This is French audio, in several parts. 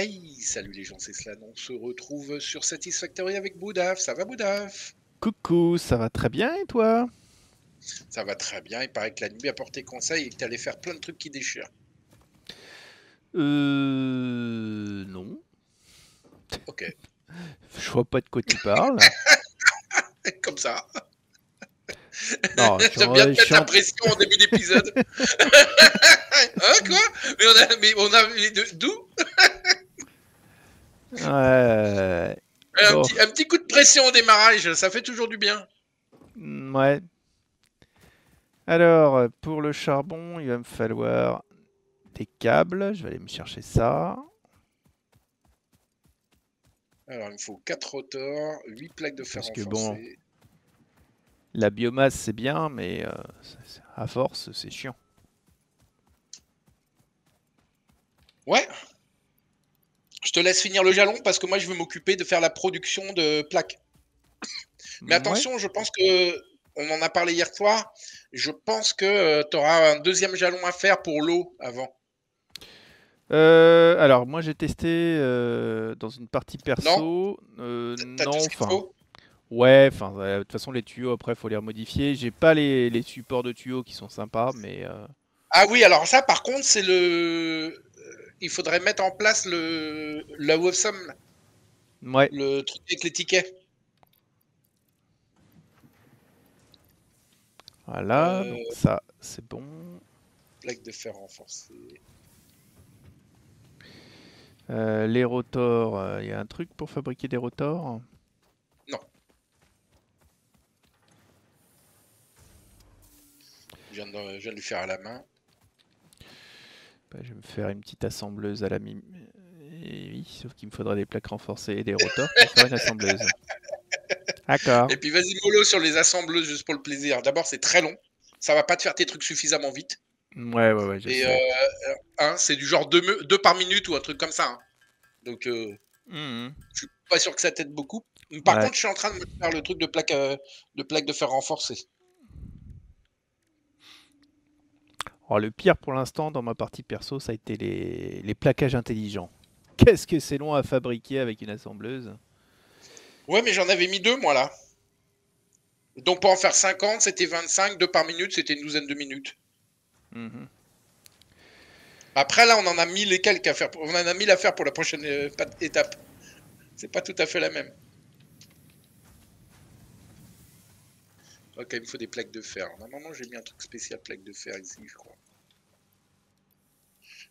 Hey, salut les gens, c'est Slan. On se retrouve sur Satisfactory avec Boudaf. Ça va, Boudaf? Coucou, ça va très bien et toi? Ça va très bien. Il paraît que la nuit a porté conseil et que t'allais faire plein de trucs qui déchirent. Non. Ok, Je vois pas de quoi tu parles. comme ça. Non, J'aime bien te je suis mettre la en... pression en début d'épisode. Hein, quoi? Mais on a d'où? Bon, Un petit coup de pression au démarrage, ça fait toujours du bien. ouais. Alors, pour le charbon, il va me falloir des câbles. Je vais aller me chercher ça. Alors, il me faut 4 rotors, 8 plaques de fer Parce que bon, renforcées. la biomasse c'est bien, mais à force, c'est chiant. Ouais, je te laisse finir le jalon parce que moi je vais m'occuper de faire la production de plaques. Mais Ouais. attention, je pense que on en a parlé hier soir. Je pense que tu auras un deuxième jalon à faire pour l'eau avant. Alors, moi j'ai testé dans une partie Non? perso. T'as tout Non, ce qu'il enfin, faut? ouais, enfin, de toute façon, les tuyaux, après, faut les remodifier. J'ai pas les supports de tuyaux qui sont sympas, mais Ah oui, alors ça, par contre, c'est le. Il faudrait mettre en place la WebSum, ouais, le truc avec les tickets. voilà, Euh, donc ça, c'est bon. Plaque de fer renforcée. Les rotors, il y a un truc pour fabriquer des rotors? Non, je viens de lui faire à la main. Bah, je vais me faire une petite assembleuse à la mime. Et oui, sauf qu'il me faudra des plaques renforcées et des rotors pour faire une assembleuse. D'accord. Et puis vas-y mollo sur les assembleuses juste pour le plaisir. D'abord, c'est très long. Ça va pas te faire tes trucs suffisamment vite. Ouais, ouais, ouais, je Et sais. hein, c'est du genre deux par minute ou un truc comme ça, hein. Donc, Mhm. je suis pas sûr que ça t'aide beaucoup. Par Ouais. contre, je suis en train de me faire le truc de plaque de fer renforcée. Oh, le pire pour l'instant dans ma partie perso, ça a été les plaquages intelligents. Qu'est-ce que c'est long à fabriquer avec une assembleuse? Ouais, mais j'en avais mis deux, moi, là. Donc, pour en faire 50, c'était 25. Deux par minute, c'était une douzaine de minutes. Mhm. Après, là, on en a 1000 et quelques à faire. On en a 1000 à faire pour la prochaine étape. C'est pas tout à fait la même. Ok, il me faut des plaques de fer. Normalement, j'ai mis un truc spécial plaque de fer ici, je crois.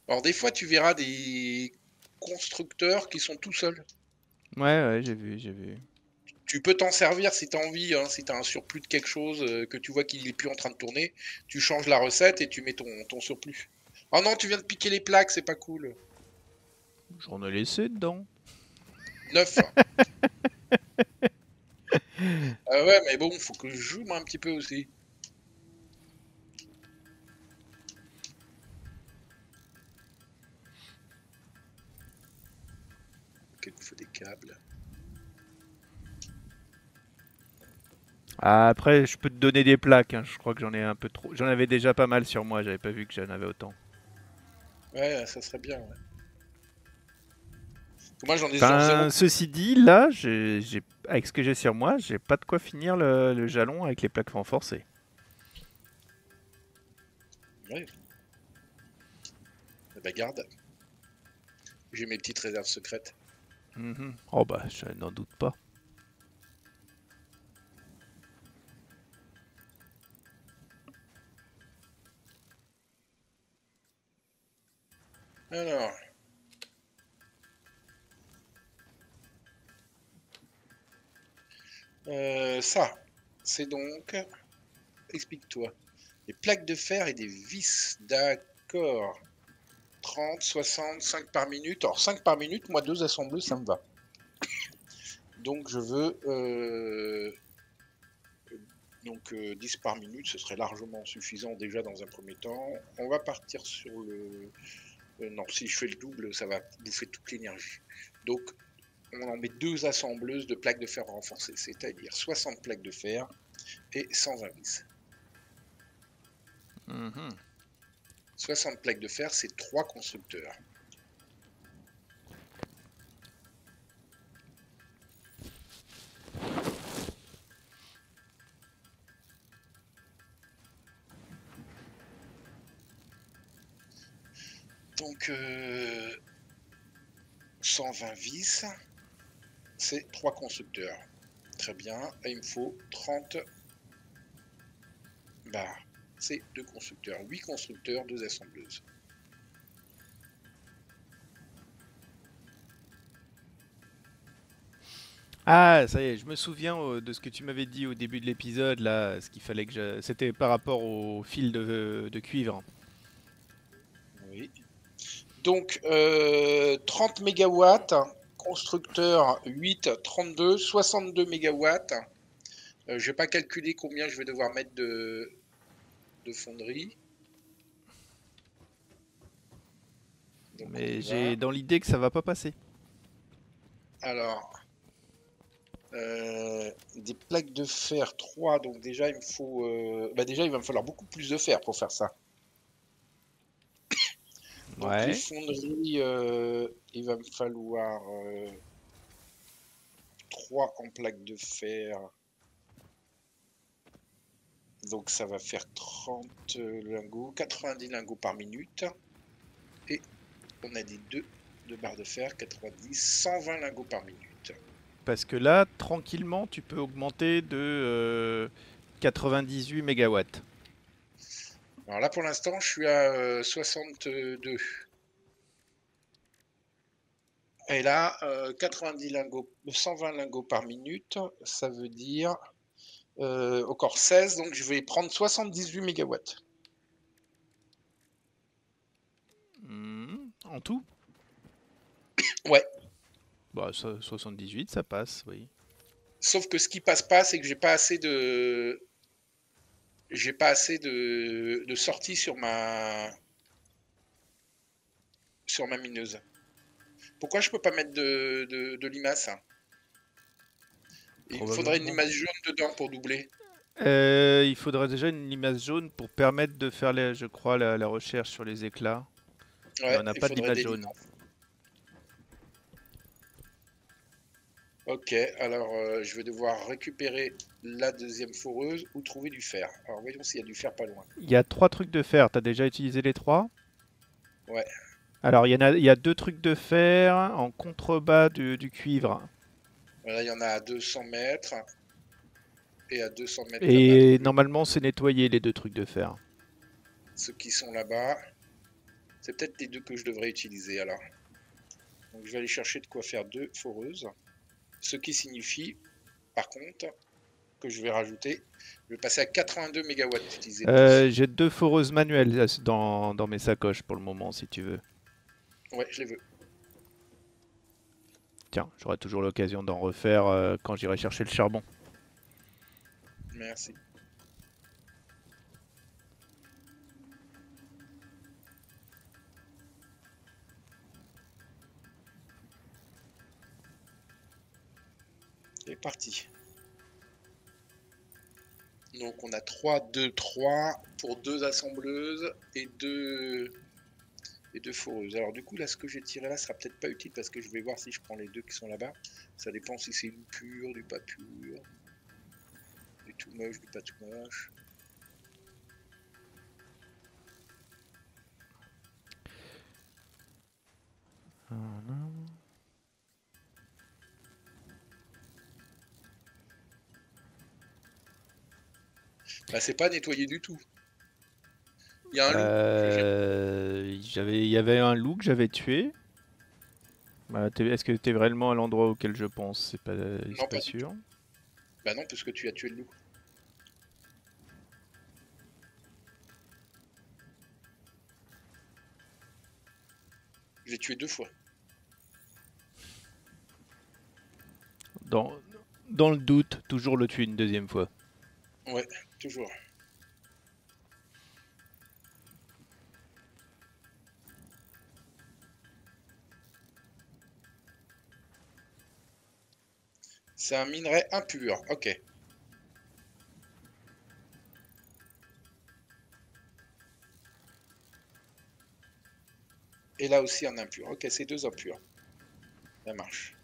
Alors, des fois, tu verras des constructeurs qui sont tout seuls. Ouais, ouais, j'ai vu, j'ai vu. Tu peux t'en servir si tu as envie, hein, si tu as un surplus de quelque chose, que tu vois qu'il est plus en train de tourner, tu changes la recette et tu mets ton surplus. Oh non, tu viens de piquer les plaques, c'est pas cool. J'en ai laissé dedans. Neuf. Ah ouais, mais bon, faut que je joue moi un petit peu aussi. Ok, il me faut des câbles. Ah, après, je peux te donner des plaques, hein. Je crois que j'en ai un peu trop. J'en avais déjà pas mal sur moi, j'avais pas vu que j'en avais autant. Ouais, ça serait bien, ouais. Moi, j'en ai genre zéro. Enfin, ceci dit, là, avec ce que j'ai sur moi, j'ai pas de quoi finir le jalon avec les plaques renforcées. Ouais, eh ben garde. J'ai mes petites réserves secrètes. Mhm. Oh bah, je n'en doute pas. Alors, ça, c'est donc. Explique-toi. Des plaques de fer et des vis. D'accord. 30, 60, 5 par minute. Alors 5 par minute, moi 2 assemblées, ça me va. Donc je veux 10 par minute, ce serait largement suffisant déjà dans un premier temps. On va partir sur le... non, si je fais le double, ça va bouffer toute l'énergie. Donc on en met deux assembleuses de plaques de fer renforcées, c'est-à-dire 60 plaques de fer et 120 vis. Mhm. 60 plaques de fer, c'est 3 constructeurs. Donc 120 vis, c'est 3 constructeurs. Très bien. Et il me faut 30 barres. C'est 2 constructeurs. 8 constructeurs, 2 assembleuses. Ah, ça y est, je me souviens de ce que tu m'avais dit au début de l'épisode, là, ce qu'il fallait que je... C'était par rapport au fil de cuivre. Oui. Donc 30 mégawatts, constructeur 8, 32, 62 mégawatts. Je ne vais pas calculer combien je vais devoir mettre de fonderie. Donc on Mais y va. j'ai dans l'idée que ça va pas passer. Alors, des plaques de fer 3, donc déjà il me faut... déjà il va me falloir beaucoup plus de fer pour faire ça. Donc les Ouais. fonderies, il va me falloir 3 en plaques de fer. Donc ça va faire 30 lingots, 90 lingots par minute. Et on a dit 2 de barres de fer, 90, 120 lingots par minute. Parce que là, tranquillement, tu peux augmenter de 98 mégawatts. Alors là pour l'instant je suis à 62. Et là, 90 lingots, 120 lingots par minute, ça veut dire encore 16, donc je vais prendre 78 mégawatts. En tout? Ouais, Bah, 78, ça passe, oui. sauf que ce qui passe pas, c'est que j'ai pas assez de sorties sur ma mineuse. Pourquoi je peux pas mettre de limace? Il me faudrait une Probablement. limace jaune dedans pour doubler. Il faudrait déjà une limace jaune pour permettre de faire, je crois, la recherche sur les éclats. Mais Ouais, on n'a il pas de faudrait limace des jaune. limaces. Ok, alors je vais devoir récupérer la deuxième foreuse ou trouver du fer. Alors voyons s'il y a du fer pas loin. Il y a 3 trucs de fer. T'as déjà utilisé les 3? Ouais, Alors, il y a 2 trucs de fer en contrebas du cuivre. là il y en a à 200 mètres et à 200 mètres là-bas. Donc Et normalement, c'est nettoyé les 2 trucs de fer. ceux qui sont là-bas, c'est peut-être les deux que je devrais utiliser alors. Donc je vais aller chercher de quoi faire 2 foreuses. Ce qui signifie, par contre, que je vais rajouter, je vais passer à 82 mégawatts d'utiliser de plus. J'ai 2 foreuses manuelles dans mes sacoches pour le moment, si tu veux. Ouais, je les veux. Tiens, j'aurai toujours l'occasion d'en refaire quand j'irai chercher le charbon. Merci. C'est parti. Donc on a 3, 2, 3 pour 2 assembleuses et 2 foreuses. Alors du coup là ce que j'ai tiré là sera peut-être pas utile parce que je vais voir si je prends les deux qui sont là-bas. Ça dépend si c'est du pur, du pas pur, du tout moche, du pas tout moche. Bah c'est pas nettoyé du tout. Il y a un loup. Il y avait un loup que j'avais tué. Bah, est-ce que t'es vraiment à l'endroit auquel je pense? Non, C'est pas pas du tout. sûr. Bah non, puisque tu as tué le loup. Je l'ai tué 2 fois. Dans, dans le doute, toujours le tuer une deuxième fois. Ouais, toujours. C'est un minerai impur. Ok. Et là aussi un impur. Ok, c'est 2 impurs. Ça marche.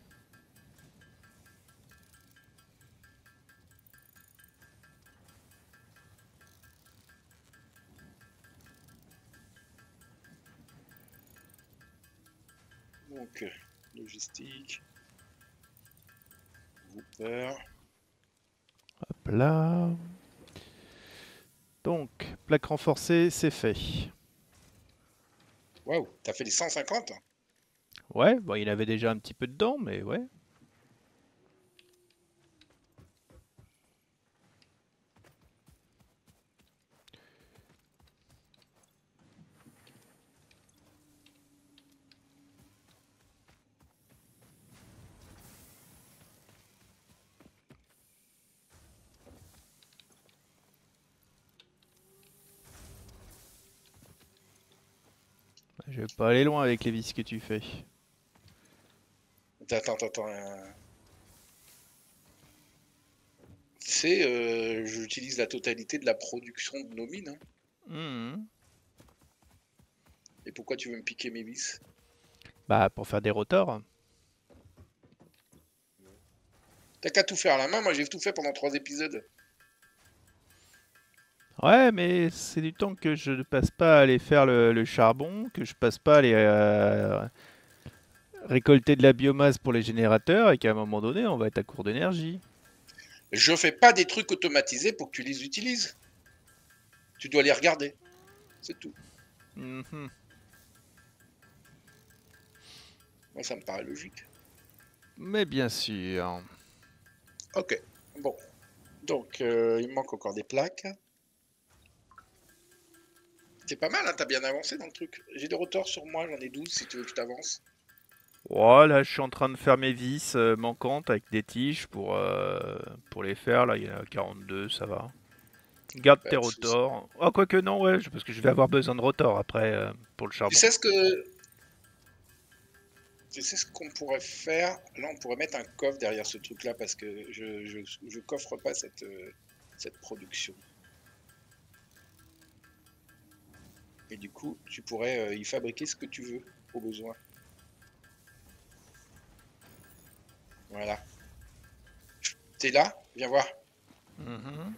Donc, logistique. Whooper. Hop là. Donc, plaque renforcée, c'est fait. Waouh, t'as fait les 150? Ouais, bon, il avait déjà un petit peu dedans, mais ouais. Je vais pas aller loin avec les vis que tu fais. Attends. Tu sais, j'utilise la totalité de la production de nos mines. Hein. Mhm. Et pourquoi tu veux me piquer mes vis? Bah, pour faire des rotors. T'as qu'à tout faire à la main, moi j'ai tout fait pendant 3 épisodes. Ouais, mais c'est du temps que je ne passe pas à aller faire le charbon, que je passe pas à aller récolter de la biomasse pour les générateurs, et qu'à un moment donné, on va être à court d'énergie. Je fais pas des trucs automatisés pour que tu les utilises. Tu dois les regarder. C'est tout. Mhm. Moi ça me paraît logique. Mais bien sûr. Ok. Bon. Donc il me manque encore des plaques. C'est pas mal, hein, t'as bien avancé dans le truc. J'ai des rotors sur moi, j'en ai 12 si tu veux que je t'avance. Voilà, je suis en train de faire mes vis manquantes avec des tiges pour les faire. Là, il y en a 42, ça va. Garde tes Pas de soucis. rotors. Ah, quoique non, ouais, parce que je vais avoir besoin de rotors après pour le Tu charbon. sais ce que Tu sais ce qu'on pourrait faire? Là, on pourrait mettre un coffre derrière ce truc-là parce que je coffre pas cette production. Et du coup, tu pourrais y fabriquer ce que tu veux au besoin. Voilà. T'es là? Viens voir. Mhm.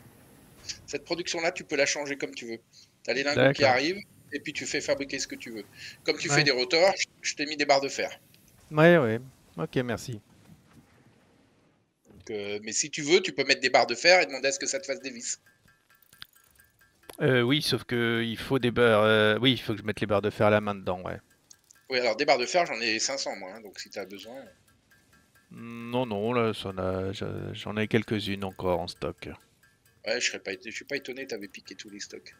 Cette production-là, tu peux la changer comme tu veux. T'as les lingots qui D'accord. arrivent et puis tu fais fabriquer ce que tu veux. Comme tu fais Ouais. des rotors, je t'ai mis des barres de fer. Ouais, ouais. Ok, merci. Donc, mais si tu veux, tu peux mettre des barres de fer et demander à ce que ça te fasse des vis. Oui, sauf que il faut des barres. Oui, il faut que je mette les barres de fer à la main dedans, ouais. Oui, alors des barres de fer, j'en ai 500 moi, hein, donc si tu as besoin. Non, non, là, j'en ai quelques-unes encore en stock. Ouais, je suis pas étonné, t'avais piqué tous les stocks.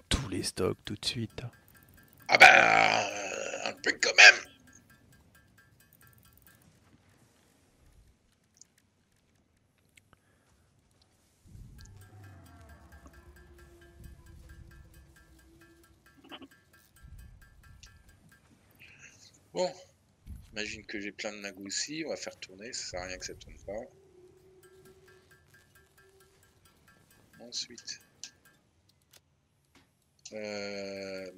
Tous les stocks tout de suite. Ah bah, un peu quand même. Bon, imagine que j'ai plein de nagoussi, on va faire tourner, ça sert à rien que ça tourne pas. Ensuite,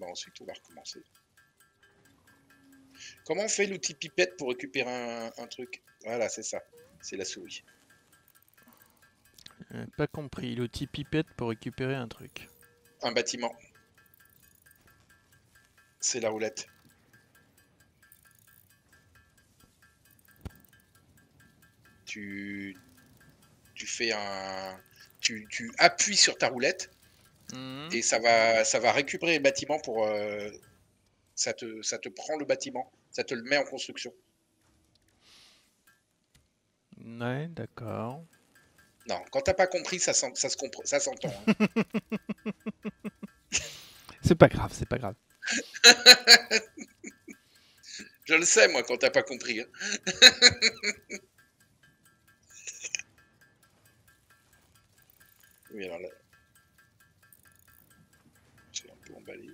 ensuite on va recommencer. Comment on fait l'outil pipette pour récupérer un truc? Voilà, c'est ça, c'est la souris. Pas compris. L'outil pipette pour récupérer un truc. Un bâtiment, c'est la roulette. Tu, tu fais un, tu appuies sur ta roulette Mhm. et ça va récupérer le bâtiment pour, ça te prend le bâtiment, ça te le met en construction. Ouais, d'accord. Non, quand t'as pas compris, ça s'entend. Hein. C'est pas grave, c'est pas grave. Je le sais, moi, quand t'as pas compris. Hein. Oui, alors là, c'est un peu emballé.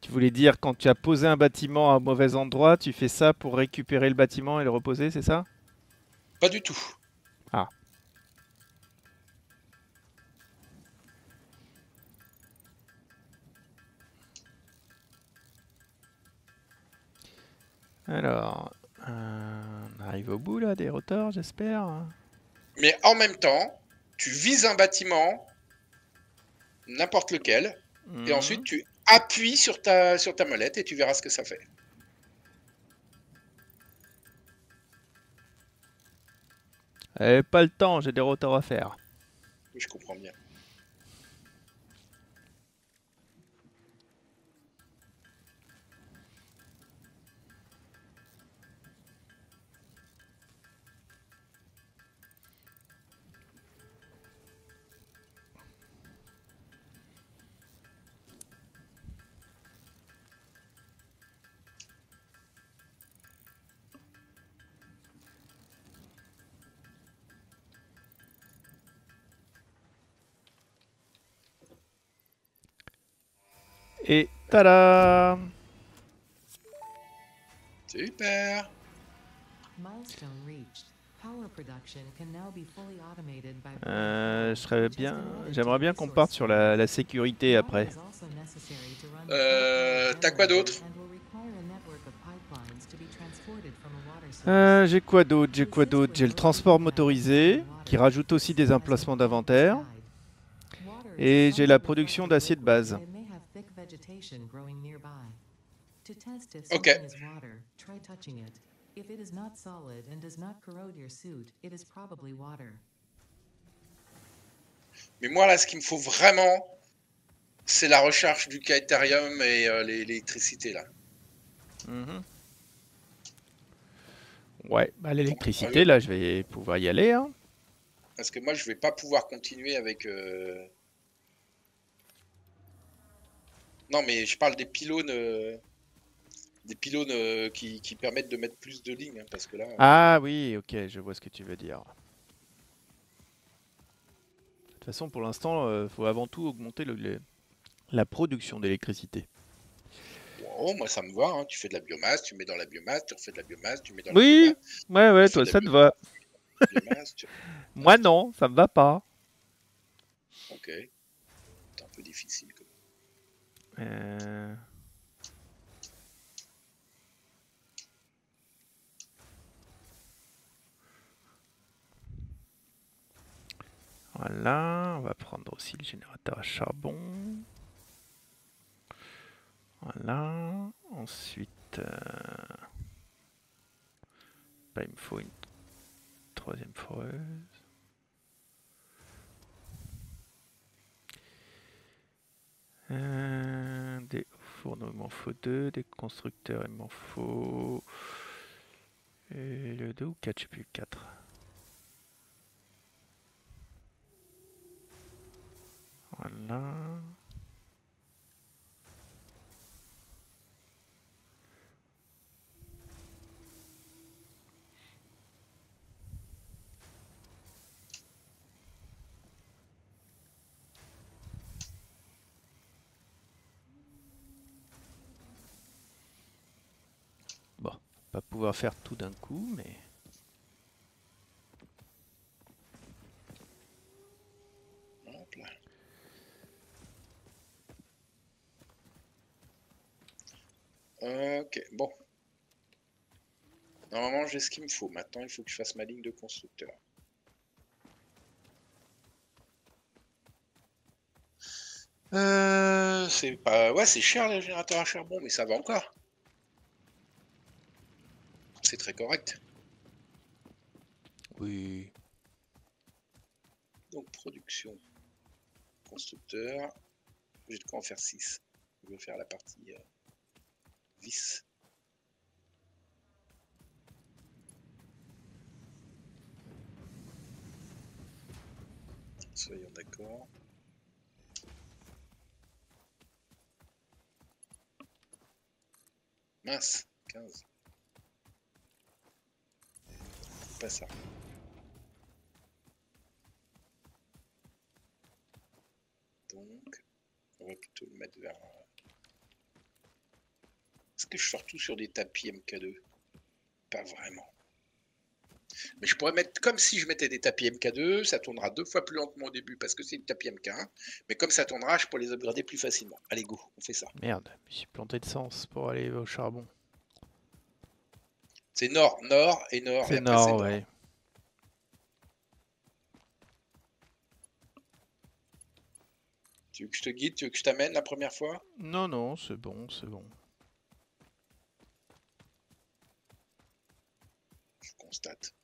Tu voulais dire quand tu as posé un bâtiment à un mauvais endroit, tu fais ça pour récupérer le bâtiment et le reposer, c'est ça? Pas du tout. Ah. Alors, on arrive au bout là des rotors, j'espère. Mais en même temps, tu vises un bâtiment, n'importe lequel, et ensuite Mhm. tu appuies sur ta molette et tu verras ce que ça fait. Pas le temps, j'ai des rotors à faire. Je comprends bien. Et tada! Super. Milestone reached. Power production can now be fully automated by J'aimerais bien qu'on parte sur la sécurité après. T'as quoi d'autre? J'ai quoi d'autre? J'ai le transport motorisé qui rajoute aussi des emplacements d'inventaire. Et j'ai la production d'acier de base. Ok. If it is not solid and does not corrode your suit, it is probably water. Mais moi, là, ce qu'il me faut vraiment, c'est la recharge du Ethereum et l'électricité, là. Mhm. Ouais, bah l'électricité, là, je vais pouvoir y aller. Hein. Parce que moi, je vais pas pouvoir continuer avec... Non, mais je parle des pylônes... qui permettent de mettre plus de lignes, hein, parce que là... Ah oui, ok, je vois ce que tu veux dire. De toute façon, pour l'instant, il faut avant tout augmenter la production d'électricité. Wow, moi, ça me va. Hein. Tu fais de la biomasse, tu mets dans la biomasse, tu refais de la biomasse, tu mets dans la Oui, biomasse, ouais, tu fais toi, de la ça te va. biomasse. Moi, non, ça me va pas. Ok. C'est un peu difficile. Euh, Voilà, on va prendre aussi le générateur à charbon. Voilà, ensuite, bah, il me faut une troisième foreuse. Des fourneaux, il m'en faut 2. Des constructeurs, il m'en faut... le 2 ou 4, je sais plus, 4. Voilà. Bon, pas pouvoir faire tout d'un coup, mais... Hop là. Ok, bon. Normalement, j'ai ce qu'il me faut. Maintenant, il faut que je fasse ma ligne de constructeur. C'est pas... Ouais, c'est cher, les générateurs à charbon, mais ça va encore. C'est très correct. Oui. Donc, production, constructeur. J'ai de quoi en faire 6. Je vais faire la partie vis. Soyons d'accord. Mince, 15. Pas ça. Donc, on va plutôt le mettre vers... Est-ce que je sors tout sur des tapis MK2? Pas vraiment. Mais je pourrais mettre comme si je mettais des tapis MK2, ça tournera 2 fois plus lentement au début parce que c'est une tapis MK1. Mais comme ça tournera, je pourrais les upgrader plus facilement. Allez, go, on fait ça. Merde, je me suis planté de sens pour aller au charbon. C'est nord, nord et nord, et C'est après c'est nord, nord. ouais. Tu veux que je te guide? Tu veux que je t'amène la première fois? Non, non, c'est bon, c'est bon. Je constate.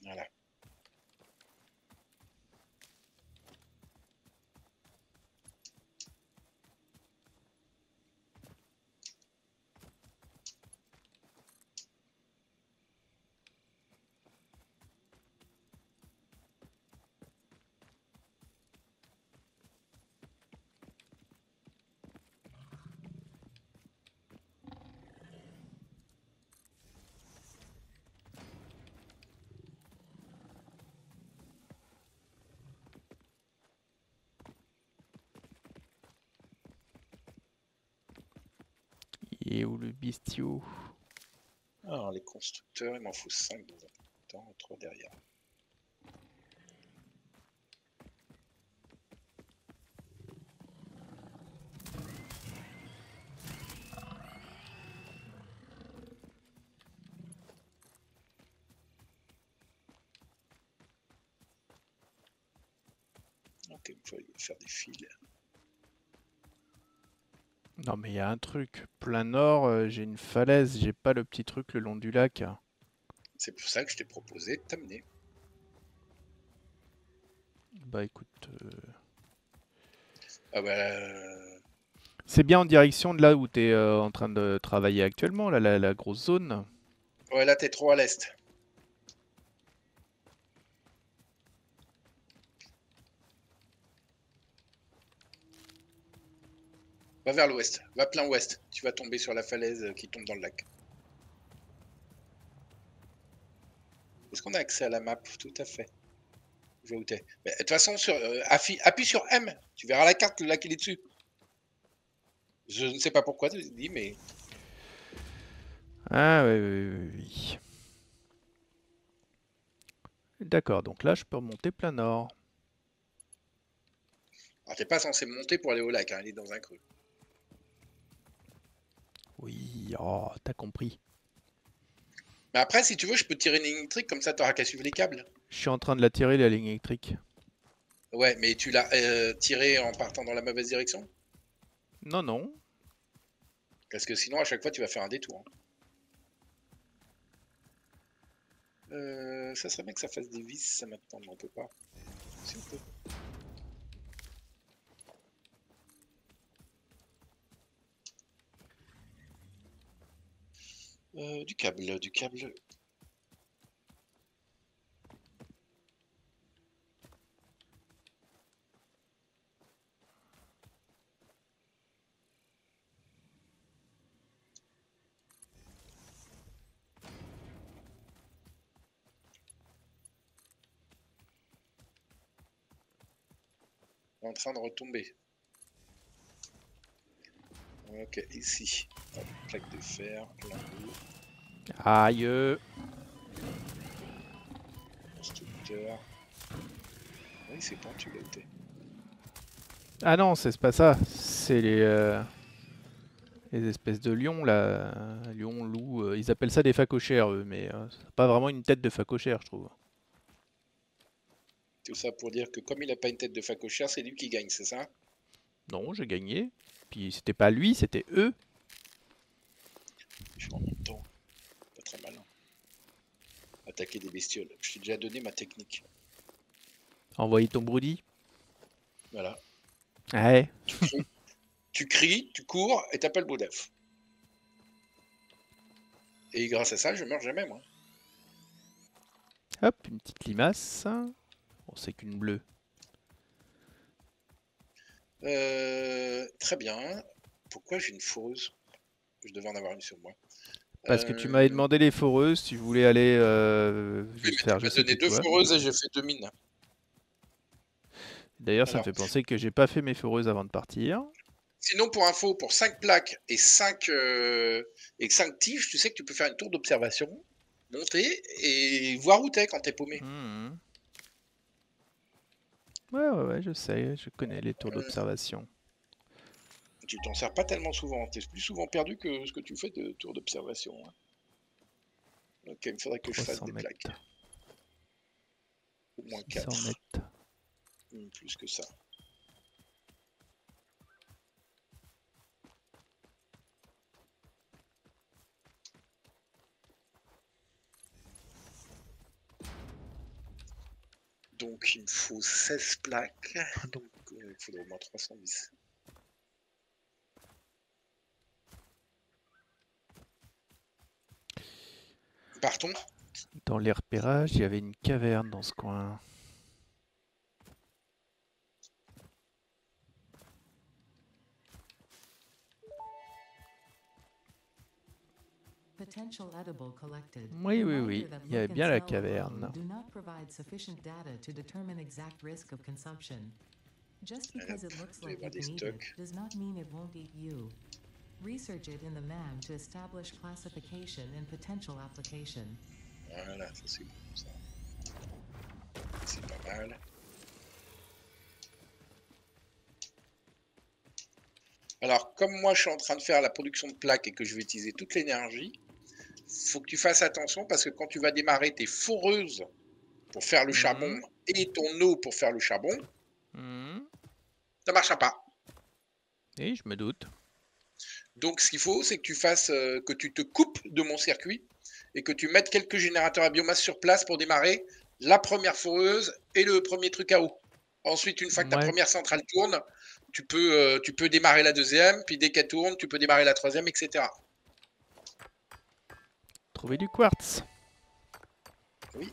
Voilà. Et où le bestiau? Alors, les constructeurs, il m'en faut 5 dans un temps, 3 derrière. Ok, il faut faire des fils. Non, mais il y a un truc. Plein nord, j'ai une falaise, j'ai pas le petit truc le long du lac. C'est pour ça que je t'ai proposé de t'amener. Bah écoute, Ah bah, c'est bien en direction de là où tu es en train de travailler actuellement, là, la grosse zone. ouais, là, t'es trop à l'est. Va vers l'ouest, va plein ouest. Tu vas tomber sur la falaise qui tombe dans le lac. Est-ce qu'on a accès à la map? Tout à fait. Je vois où t'es. Mais, de toute façon, appuie sur M. Tu verras la carte, le lac, il est dessus. Je ne sais pas pourquoi tu dis, mais Ah oui, oui, oui, oui. D'accord, donc là je peux remonter plein nord. alors t'es pas censé monter pour aller au lac, hein, il est dans un creux. Oui, oh, t'as compris. Mais après, si tu veux, je peux tirer une ligne électrique, comme ça t'auras qu'à suivre les câbles. Je suis en train de la tirer, la ligne électrique. Ouais, mais tu l'as tiré en partant dans la mauvaise direction? Non, non. Parce que sinon, à chaque fois, tu vas faire un détour. Ça serait bien que ça fasse des vis, ça maintenant, mais on peut pas. Si on peut. Du câble, du câble. En train de retomber. Ok, ici. Hop, plaque de fer, lambeau, Aïe. constructeur. Oui, c'est pentu là où t'es. Ah non, c'est pas ça. C'est les espèces de lions là. Lions, loups. Ils appellent ça des phacochères eux, mais c'est pas vraiment une tête de phacochère, je trouve. Tout ça pour dire que comme il a pas une tête de phacochère, c'est lui qui gagne, c'est ça? Non, j'ai gagné. Puis c'était pas lui, c'était eux. Je suis en même temps. Pas très malin. Attaquer des bestioles. Je t'ai déjà donné ma technique. Envoyer ton broody. Voilà. Ouais. Tu cries, tu cours et t'appelles Boudef. Et grâce à ça, je meurs jamais, moi. Hop, une petite limace. Bon, c'est qu'une bleue. Très bien. Pourquoi j'ai une foreuse? Je devais en avoir une sur moi. Parce que tu m'avais demandé les foreuses, tu voulais aller Oui, mais faire tu je m'as sais donné plus 2 quoi. foreuses et j'ai fait 2 mines. D'ailleurs, ça me Alors, fait penser que j'ai pas fait mes foreuses avant de partir. sinon, pour info, pour 5 plaques et 5 tiges, tu sais que tu peux faire une tour d'observation. monter et voir où t'es quand t'es paumé. Mhm. Ouais, je sais, je connais les tours d'observation. Tu t'en sers pas tellement souvent, t'es plus souvent perdu que ce que tu fais de tours d'observation. Hein. Ok, il me faudrait que je fasse 300 des plaques. mètres, Au moins 600 4. mètres. Plus que ça. Donc il me faut 16 plaques. Donc il faudrait au moins 310. Partons. Dans les repérages, il y avait une caverne dans ce coin. Potential edible collected. Oui, Reminder that il y a look and bien la smell alone caverne. do not provide sufficient data to determine exact risk of consumption. Just because it looks Je vais like you voir des can eat it stocks. does not mean it won't eat you. Research it in the MAM to establish classification and potential application. Voilà, ça c'est bon ça. C'est pas mal. Alors, comme moi je suis en train de faire la production de plaques et que je vais utiliser toute l'énergie, faut que tu fasses attention parce que quand tu vas démarrer tes foreuses pour faire le charbon et ton eau pour faire le charbon, ça marchera pas. Oui, je me doute. Donc ce qu'il faut, c'est que tu fasses, que tu te coupes de mon circuit et que tu mettes quelques générateurs à biomasse sur place pour démarrer la première foreuse et le premier truc à eau. Ensuite, une fois que ta Ouais. première centrale tourne, tu peux démarrer la deuxième, puis dès qu'elle tourne, tu peux démarrer la troisième, etc. Trouver du quartz. Oui.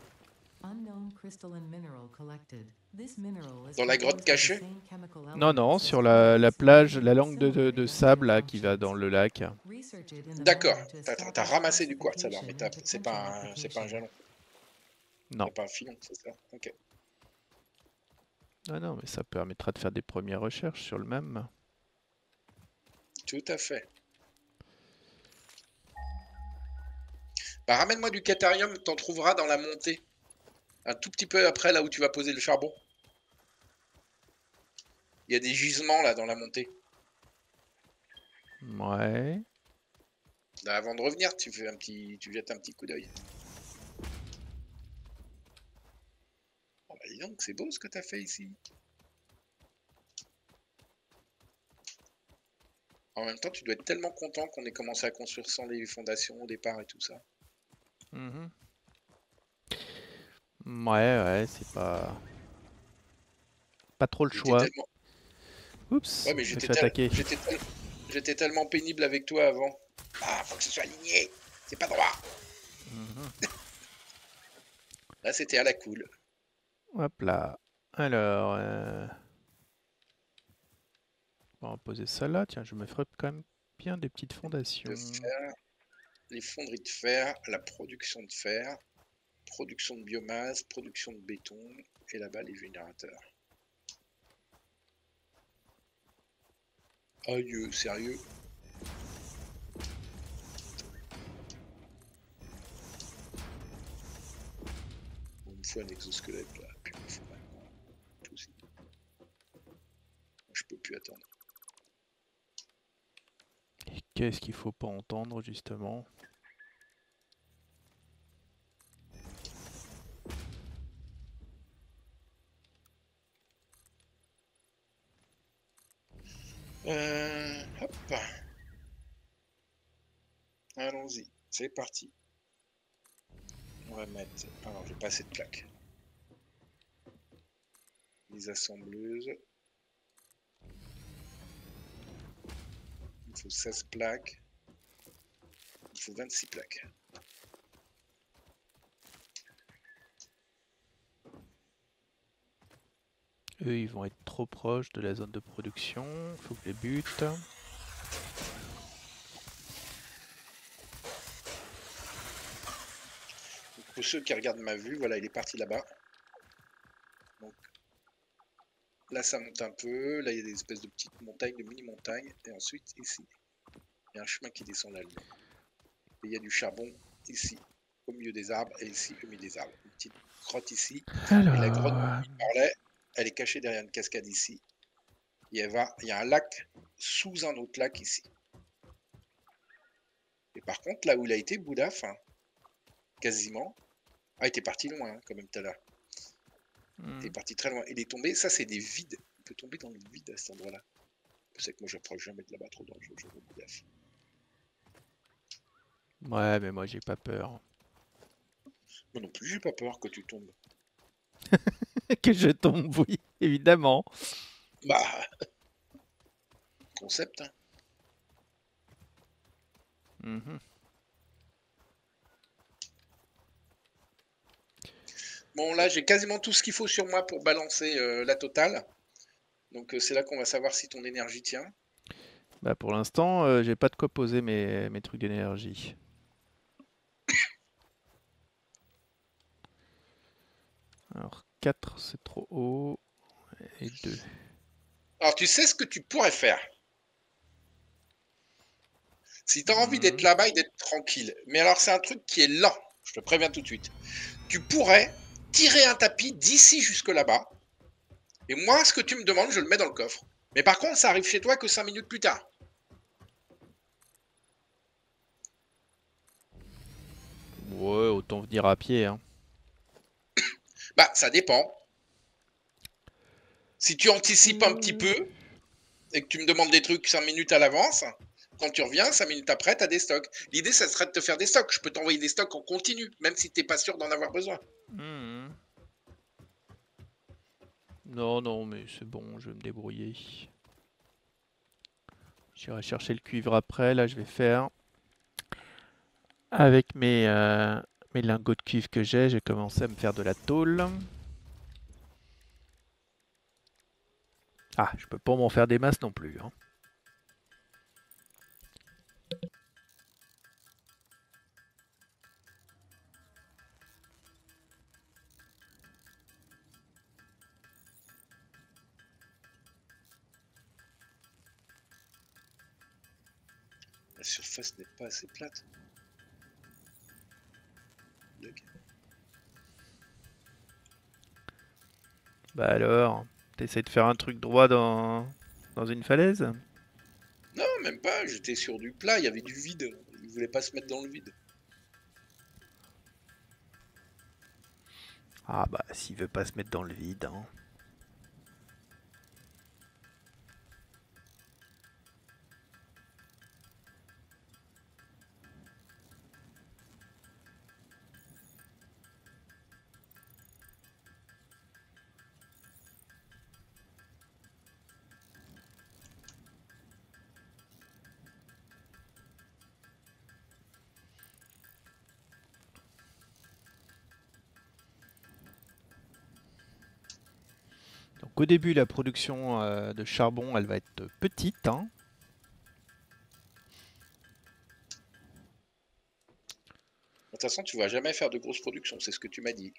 Unknown crystalline mineral collected. This mineral is Dans la grotte composed of the cachée? same chemical Non, elements as sur la quartz, plage, la making it langue de similar sable là, industrial qui va dans functions. le lac. Research it in the D'accord. MAM to T'as establish ramassé du quartz alors, mais classification and c'est potential pas un application. jalon. Non. C'est pas un filon, c'est ça. Ok. Ah non, mais ça permettra de faire des premières recherches sur le même. Tout à fait. Bah, ramène-moi du catharium, t'en trouveras dans la montée. Un tout petit peu après, là où tu vas poser le charbon. Il y a des gisements là dans la montée. Ouais. Là, avant de revenir, tu jettes un petit coup d'œil. Oh bah dis donc, c'est beau ce que t'as fait ici. En même temps, tu dois être tellement content qu'on ait commencé à construire sans les fondations au départ et tout ça. Ouais, c'est pas trop le choix. Oups, Ouais, mais je me fais attaquer. j'étais tellement pénible avec toi avant. Ah, faut que ce soit aligné. C'est pas droit. Là, c'était à la cool. Hop là. Alors, on va poser ça là. Tiens, je me ferai quand même bien des petites fondations. De fer, les fonderies de fer, la production de fer, production de biomasse, production de béton, et là-bas les générateurs. Aïe, sérieux? Il me faut un exosquelette là, puis il me faut maintenant tout aussi. Je peux plus attendre. Et qu'est-ce qu'il faut pas entendre justement? Hop. Allons-y, c'est parti. On va mettre... Alors, j'ai pas assez de plaques. Les assembleuses. Il faut 16 plaques. Il faut 26 plaques. Eux, ils vont être trop proches de la zone de production. Faut que je les bute. Pour ceux qui regardent ma vue, voilà, il est parti là-bas. Donc là, ça monte un peu. Là, il y a des espèces de petites montagnes, de mini-montagnes. Et ensuite, ici, il y a un chemin qui descend là. Et il y a du charbon ici. au milieu des arbres, et ici, au milieu des arbres. Une petite grotte ici. Alors, Et la grotte dont je parlais, elle est cachée derrière une cascade ici. Il y a un lac sous un autre lac ici. Et par contre, là où il a été, Boudaf, hein, quasiment. Ah, il était parti loin, hein, quand même, tout à l'heure. Il est parti très loin. Il est tombé, ça, c'est des vides. Il peut tomber dans le vide à cet endroit-là. C'est que moi, je ne pourrais jamais de là-bas trop dans le jeu. Je veux Boudaf. ouais, mais moi j'ai pas peur. Moi non plus, j'ai pas peur que tu tombes. Que je tombe, oui, évidemment. Bah, concept, hein. Mhm. Bon, là, j'ai quasiment tout ce qu'il faut sur moi pour balancer la totale. Donc, c'est là qu'on va savoir si ton énergie tient. Bah pour l'instant, j'ai pas de quoi poser mes trucs d'énergie. Alors 4 c'est trop haut. Et 2. Alors, tu sais ce que tu pourrais faire. Si tu as envie d'être là-bas et d'être tranquille. Mais alors, c'est un truc qui est lent. Je te préviens tout de suite. Tu pourrais tirer un tapis d'ici jusque là-bas. Et moi, ce que tu me demandes, je le mets dans le coffre. Mais par contre, ça arrive chez toi que 5 minutes plus tard. Ouais, autant venir à pied, hein. Bah, ça dépend. Si tu anticipes un petit peu et que tu me demandes des trucs 5 minutes à l'avance, quand tu reviens, 5 minutes après, tu as des stocks. L'idée, ça serait de te faire des stocks. Je peux t'envoyer des stocks en continu, même si tu n'es pas sûr d'en avoir besoin. Mhm. Non, non, mais c'est bon, je vais me débrouiller. J'irai chercher le cuivre après. Là, je vais faire avec mes lingots de cuivre que j'ai commencé à me faire de la tôle. Ah, je peux pas m'en faire des masses non plus, hein. La surface n'est pas assez plate. Bah alors, t'essaies de faire un truc droit dans une falaise? Non, même pas. J'étais sur du plat. Il y avait du vide. Il voulait pas se mettre dans le vide. Ah bah, s'il veut pas se mettre dans le vide, hein. Donc au début, la production de charbon, elle va être petite, hein. De toute façon, tu vas jamais faire de grosses productions. C'est ce que tu m'as dit.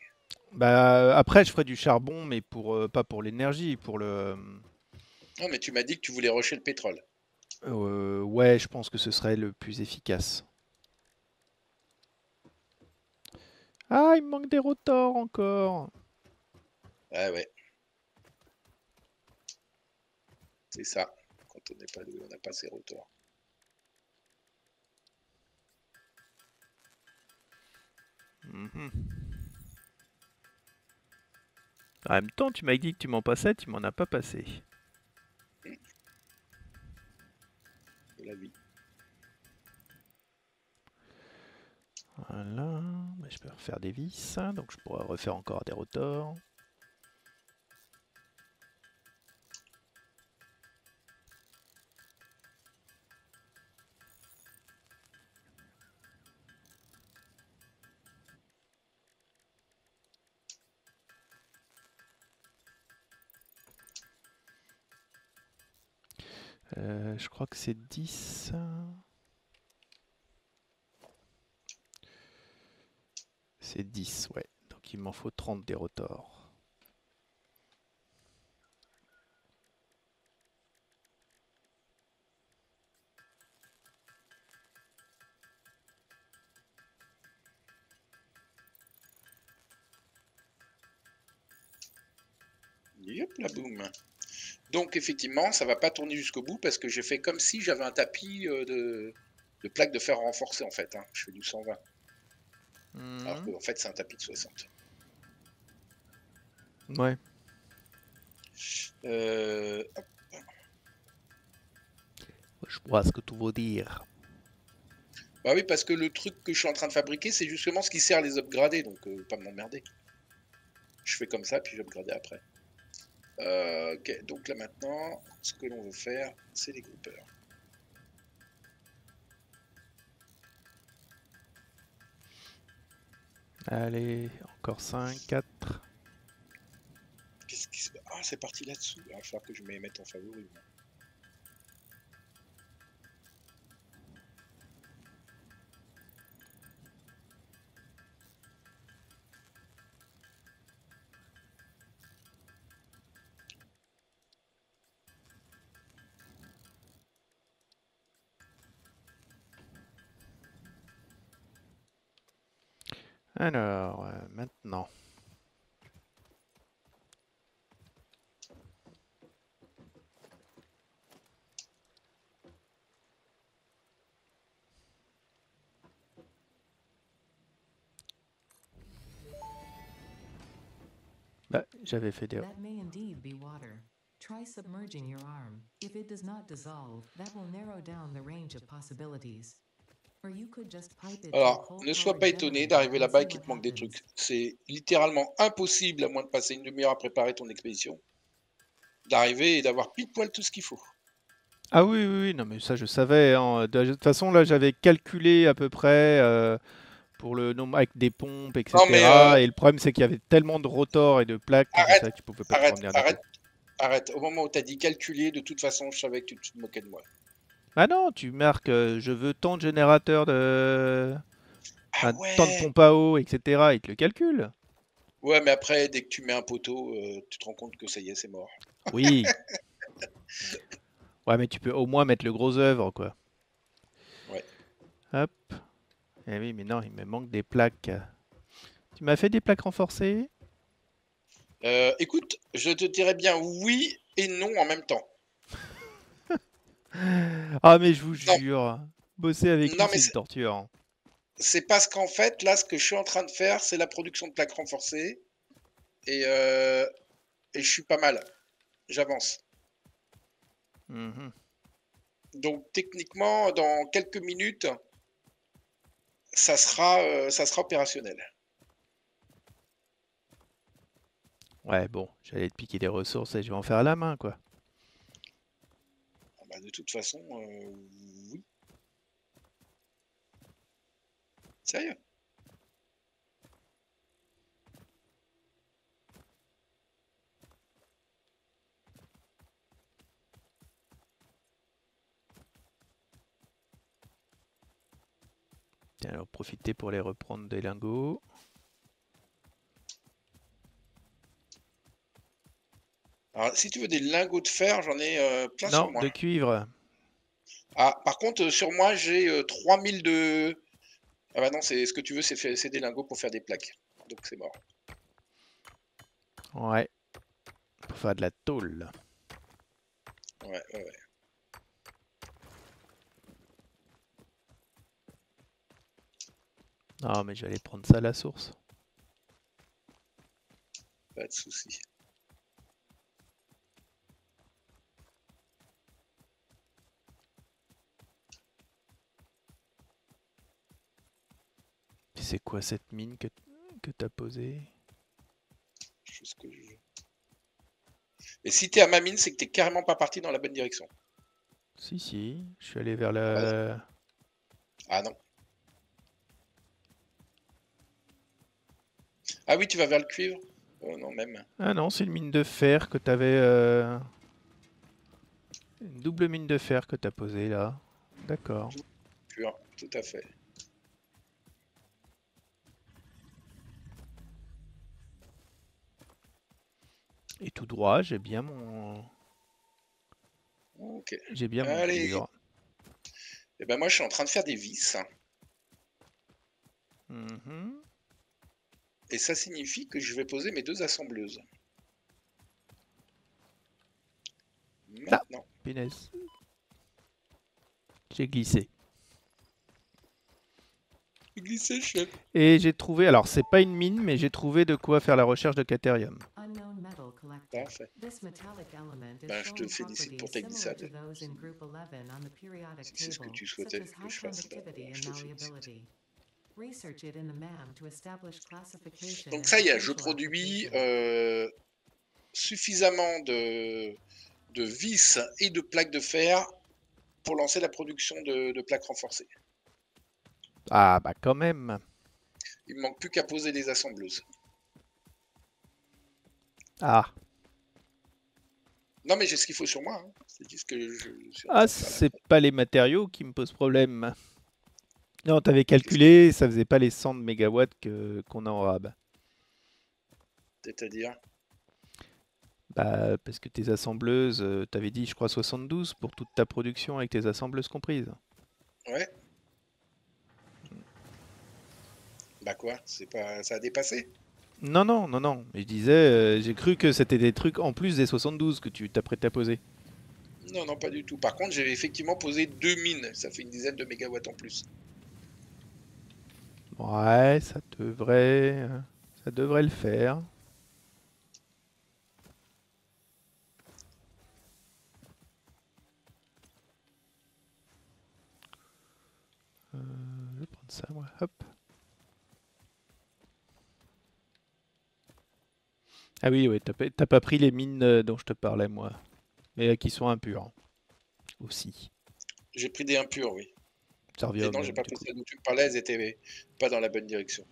Bah, après, je ferai du charbon, mais pas pour l'énergie, pour Non, mais tu m'as dit que tu voulais rusher le pétrole. ouais, je pense que ce serait le plus efficace. Ah, il me manque des rotors encore. Ah ouais. C'est ça. Quand on n'est pas doué, on n'a pas ses rotors. Mhm. En même temps, tu m'as dit que tu m'en passais, tu m'en as pas passé. C'est la vie. Voilà, bah, je peux refaire des vis, donc je pourrais refaire encore des rotors. Je crois que c'est 10. C'est 10, ouais. Donc il m'en faut 30 des rotors. Et hop, la boum. Donc effectivement, ça va pas tourner jusqu'au bout parce que j'ai fait comme si j'avais un tapis de plaques de fer renforcées en fait. Hein. Je fais du 120. Alors qu'en fait, c'est un tapis de 60. Ouais. Hop. Je vois ce que tu veux dire. Bah oui, parce que le truc que je suis en train de fabriquer, c'est justement ce qui sert à les upgrader, donc pas m'emmerder. Je fais comme ça, puis j'upgrade après. Ok, donc là maintenant, ce que l'on veut faire, c'est les groupeurs. Allez, encore 5, 4. Qu'est-ce qui se passe? Ah, c'est parti là-dessous. Il va falloir que je me mette en favori. Moi. Alors, maintenant. Bah, j'avais fait des... That may indeed be water. Try submerging your arm. If it does not dissolve, that will narrow down the range of possibilities. Or you could just pipe it to a Alors, ne sois coal-powered pas étonné generator d'arriver and là-bas see et qu'il what te manque des happens. trucs. C'est littéralement impossible, à moins de passer une demi-heure à préparer ton expédition, d'arriver et d'avoir pile poil tout ce qu'il faut. Ah oui, oui, oui, non mais ça je savais. Hein. De toute façon, là j'avais calculé à peu près pour le nombre avec des pompes, Non mais etc. Et le problème c'est qu'il y avait tellement de rotors et de plaques que je arrête, savais que tu pouvais pas te arrête, promener d'un coup. arrête, arrête. Au moment où tu as dit calculer, de toute façon, je savais que tu te moquais de moi. Ah non, tu marques je veux tant de générateurs de... Ah Enfin, tant de ouais. pompes à eau, etc. Il te le calcule. Ouais, mais après, dès que tu mets un poteau, tu te rends compte que ça y est, c'est mort. Oui. Ouais, mais tu peux au moins mettre le gros œuvre, quoi. Ouais. Hop. Eh oui, mais non, il me manque des plaques. Tu m'as fait des plaques renforcées? Écoute, je te dirais bien oui et non en même temps. Ah, mais je vous Non, jure, bosser avec non lui, mais c'est une torture. Hein. c'est parce qu'en fait, là, ce que je suis en train de faire, c'est la production de plaques renforcées. Et, je suis pas mal. J'avance. Mhm. Donc techniquement, dans quelques minutes, ça sera opérationnel. Ouais, bon, j'allais te piquer des ressources et je vais en faire à la main, quoi. Ah bah, de toute façon, oui. Sérieux. Tiens, alors profiter pour les reprendre des lingots. Alors, si tu veux des lingots de fer, j'en ai plein sur Non, moi. de cuivre. Ah, par contre, sur moi, j'ai 3000 de... Ah bah non, c'est ce que tu veux, c'est des lingots pour faire des plaques. Donc c'est mort. Ouais, pour faire de la tôle. Ouais, ouais, ouais. Non, mais je vais aller prendre ça à la source. Pas de souci. C'est quoi cette mine que t'as posée? Je fais ce que je veux. Et si t'es à ma mine, c'est que t'es carrément pas parti dans la bonne direction. Si, si, je suis allé vers Ah, bah, la... ah non. Ah oui, tu vas vers le cuivre? Oh non, même. Ah non, c'est une mine de fer que t'avais... Une double mine de fer que t'as posée là. D'accord. Pur, tout à fait. Et tout droit, j'ai bien mon... Ok. J'ai bien mon Allez. cuivre. Et ben moi, je suis en train de faire des vis. Mhm. Et ça signifie que je vais poser mes deux assembleuses. maintenant. Punaise. J'ai glissé. Glisser, chef. Et j'ai trouvé, alors c'est pas une mine, mais j'ai trouvé de quoi faire la recherche de caterium. Unknown metal collected. Parfait. This metallic element is Ben, je te showing félicite pour properties ta similar to glissade. those in group 11 on the periodic Si c'est ce que table, tu such souhaitais as que high je fasse, ben, conductivity je and te félicite. malleability. Research it in the MAM to establish classification Donc and ça y est, je potential produis application. suffisamment de vis et de plaques de fer pour lancer la production de plaques renforcées. Ah bah quand même. Il me manque plus qu'à poser les assembleuses. Ah. Non mais j'ai ce qu'il faut sur moi. Hein. C'est juste que je suis en Ah, train de faire c'est pas les matériaux qui me posent problème. Non, t'avais calculé, ça faisait pas les 100 mégawatts qu'on a en rab. C'est-à-dire Bah, parce que tes assembleuses, t'avais dit, je crois, 72 pour toute ta production avec tes assembleuses comprises. Ouais. Bah quoi, c'est pas, ça a dépassé? Non, non, non, non. Mais je disais, j'ai cru que c'était des trucs en plus des 72 que tu t'apprêtais à poser. Non, non, pas du tout. Par contre, j'ai effectivement posé 2 mines. Ça fait une dizaine de mégawatts en plus. Ouais, ça devrait le faire. Je vais prendre ça, moi. Hop. Ah oui, ouais, t'as pas pris les mines dont je te parlais, moi. Mais qui sont impures. Aussi. J'ai pris des impurs, oui. Ça revient Et au non, j'ai même, pas du pris coup. celles dont tu me parlais, elles étaient pas dans la bonne direction.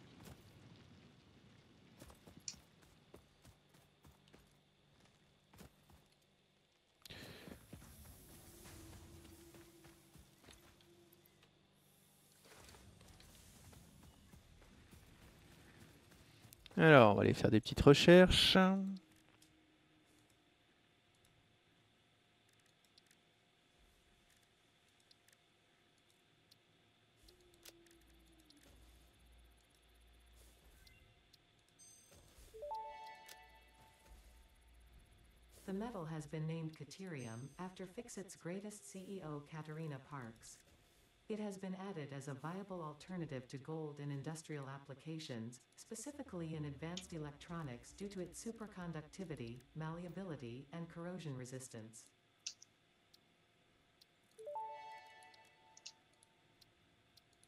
Alors, on va aller faire des petites recherches. The metal has been named Caterium after Fixit's greatest CEO Katerina Parks. It has been added as a viable alternative to gold in industrial applications, specifically in advanced electronics due to its superconductivity, malleability, and corrosion resistance.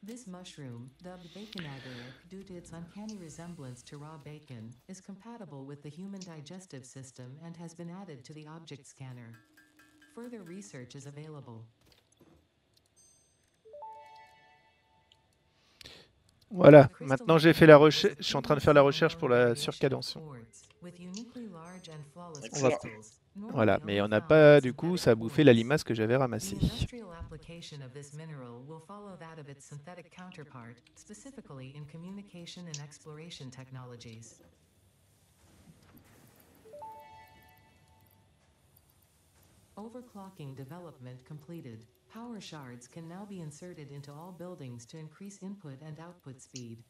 This mushroom, dubbed bacon agaric due to its uncanny resemblance to raw bacon, is compatible with the human digestive system and has been added to the object scanner. Further research is available. Voilà, maintenant j'ai fait la recherche. Je suis en train de faire la recherche pour la surcadention. On va... Voilà, mais on n'a pas, du coup, ça a bouffé la limace que j'avais ramassée. The industrial application of this mineral will follow that of its synthetic counterpart, specifically in communication and exploration technologies. Overclocking development completed. Power shards can now be inserted into all buildings to increase input and output speed.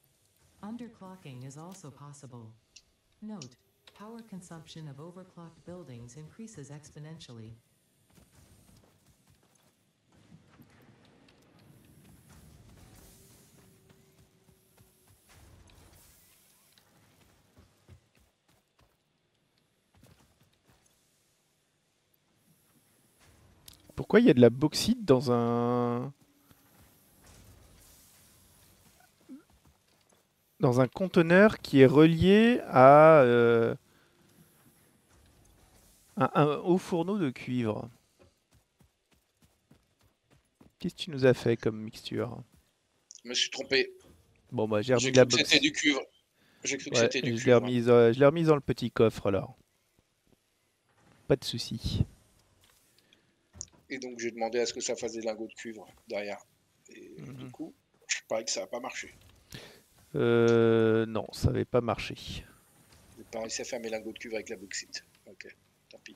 Underclocking is also possible. Note: power consumption of overclocked buildings increases exponentially. Pourquoi il y a de la bauxite dans un conteneur qui est relié à un haut fourneau de cuivre? Qu'est-ce que tu nous as fait comme mixture? Je me suis trompé. Bon bah j'ai remis J'ai de la cru que c'était bauxite. du cuivre. J'ai cru que Ouais, c'était du je l'ai cuivre. remise dans le petit coffre alors. Pas de souci. Et donc j'ai demandé à ce que ça fasse des lingots de cuivre derrière. Et du coup, je parie que ça n'a pas marché. Non, ça n'avait pas marché. J'ai pas réussi à faire mes lingots de cuivre avec la bauxite. Ok, tant pis.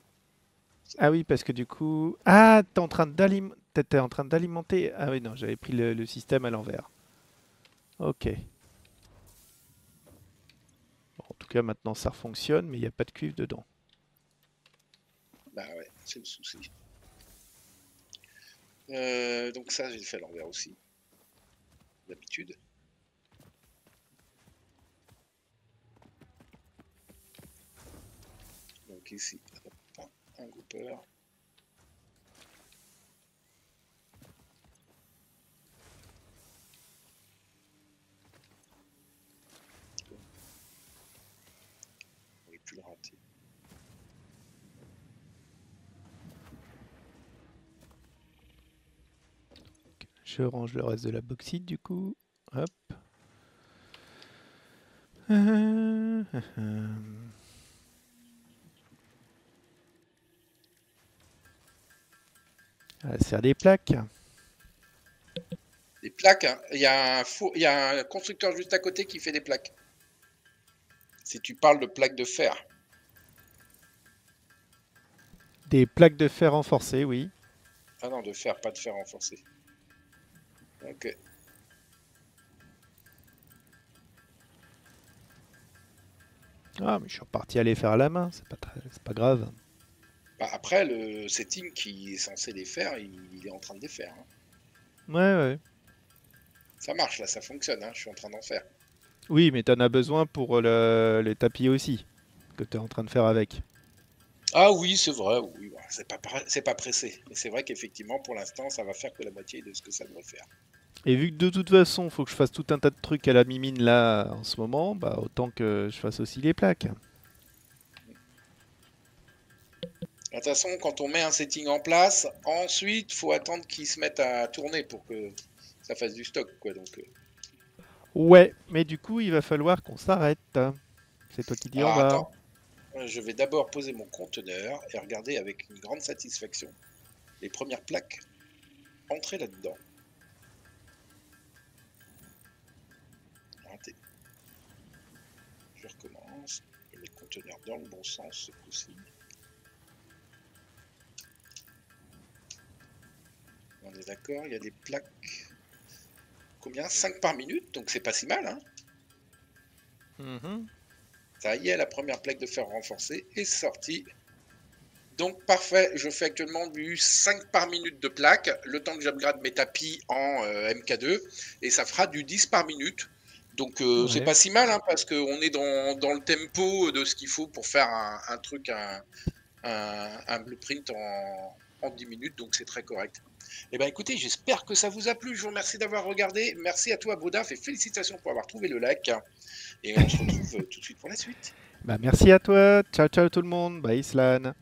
Ah oui, parce que du coup... Ah, t'étais en train d'alimenter... Ah oui, non, j'avais pris le système à l'envers. Ok. Bon, en tout cas, maintenant ça fonctionne, mais il n'y a pas de cuivre dedans. Bah ouais, c'est le souci. Donc ça, j'ai fait à l'envers aussi, d'habitude. Donc ici, hop, un grouper. On ne plus le rater. Je range le reste de la bauxite du coup. Hop. On va se faire des plaques. Des plaques, hein. Il y a un constructeur juste à côté qui fait des plaques. Si tu parles de plaques de fer. Des plaques de fer renforcées, oui. Ah non, de fer, pas de fer renforcé. Ok. Ah, mais je suis reparti à les faire à la main, c'est pas grave. Bah, après, le setting qui est censé les faire, il est en train de les faire, hein. Ouais, ouais. Ça marche, là, ça fonctionne, hein. Je suis en train d'en faire. Oui, mais t'en as besoin pour les tapis aussi, que t'es en train de faire avec. Ah oui, c'est vrai, oui, bah, c'est pas pressé. Mais c'est vrai qu'effectivement, pour l'instant, ça va faire que la moitié de ce que ça devrait faire. Et vu que de toute façon, faut que je fasse tout un tas de trucs à la mimine là en ce moment, bah autant que je fasse aussi les plaques. De toute façon, quand on met un setting en place, ensuite, faut attendre qu'il se mette à tourner pour que ça fasse du stock, quoi. Donc, Ouais, mais du coup, il va falloir qu'on s'arrête. C'est toi qui dis au alors revoir. attends, je vais d'abord poser mon conteneur et regarder avec une grande satisfaction les premières plaques entrer là-dedans. Raté. Je recommence. Je mets le conteneur dans le bon sens ce coup-ci. On est d'accord, il y a des plaques. Combien? 5 par minute, donc c'est pas si mal, hein. Ça y est, la première plaque de fer renforcée est sortie. Donc parfait, je fais actuellement du 5 par minute de plaque, le temps que j'upgrade mes tapis en MK2, et ça fera du 10 par minute. Donc c'est Ouais. pas si mal, hein, parce qu'on est dans le tempo de ce qu'il faut pour faire un truc, un blueprint en 10 minutes, donc c'est très correct. Eh bien écoutez, j'espère que ça vous a plu, je vous remercie d'avoir regardé, merci à toi Bodaf et félicitations pour avoir trouvé le like, et on se retrouve tout de suite pour la suite. Bah merci à toi. Ciao ciao tout le monde. Bye Islan.